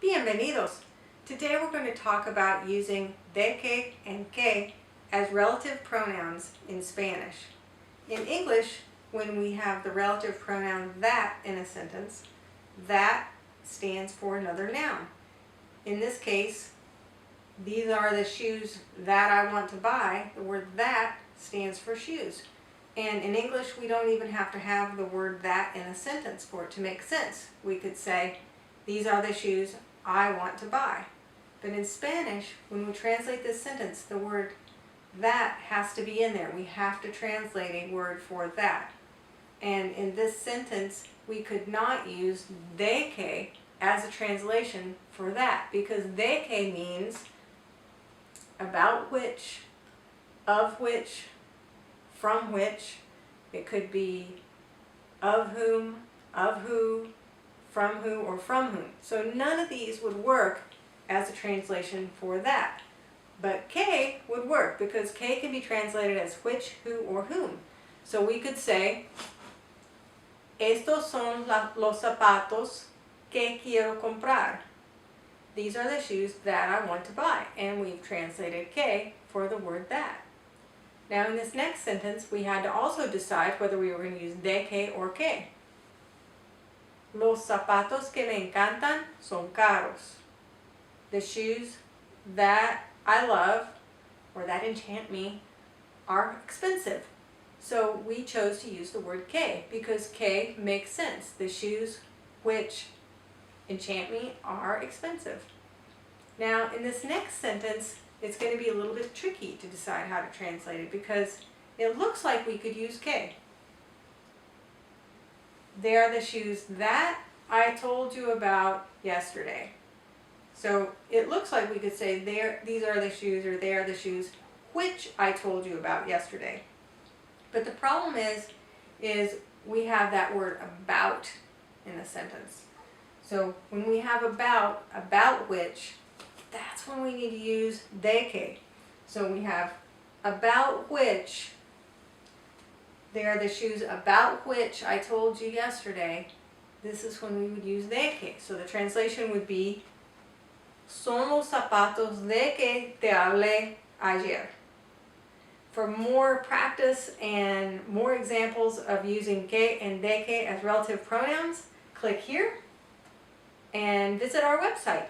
Bienvenidos! Today we're going to talk about using de que and que as relative pronouns in Spanish. In English, when we have the relative pronoun that in a sentence, that stands for another noun. In this case, these are the shoes that I want to buy. The word that stands for shoes. And in English, we don't even have to have the word that in a sentence for it to make sense. We could say, these are the shoes I want to buy. But in Spanish, when we translate this sentence, the word that has to be in there. We have to translate a word for that. And in this sentence, we could not use de que as a translation for that, because de que means about which, of which, from which. It could be of whom, of who, from who, or from whom. So none of these would work as a translation for that. But que would work, because que can be translated as which, who, or whom. So we could say, estos son los zapatos que quiero comprar. These are the shoes that I want to buy. And we've translated que for the word that. Now in this next sentence, we had to also decide whether we were going to use de que or que. Los zapatos que me encantan son caros. The shoes that I love, or that enchant me, are expensive. So we chose to use the word que, because que makes sense. The shoes which enchant me are expensive. Now in this next sentence, it's going to be a little bit tricky to decide how to translate it, because it looks like we could use que. They are the shoes that I told you about yesterday. So it looks like we could say these are the shoes, or they are the shoes which I told you about yesterday. But the problem is we have that word about in a sentence. So when we have about which, that's when we need to use de que. So we have about which, they are the shoes about which I told you yesterday. This is when we would use de que. So the translation would be, son los zapatos de que te hablé ayer. For more practice and more examples of using que and de que as relative pronouns, click here and visit our website.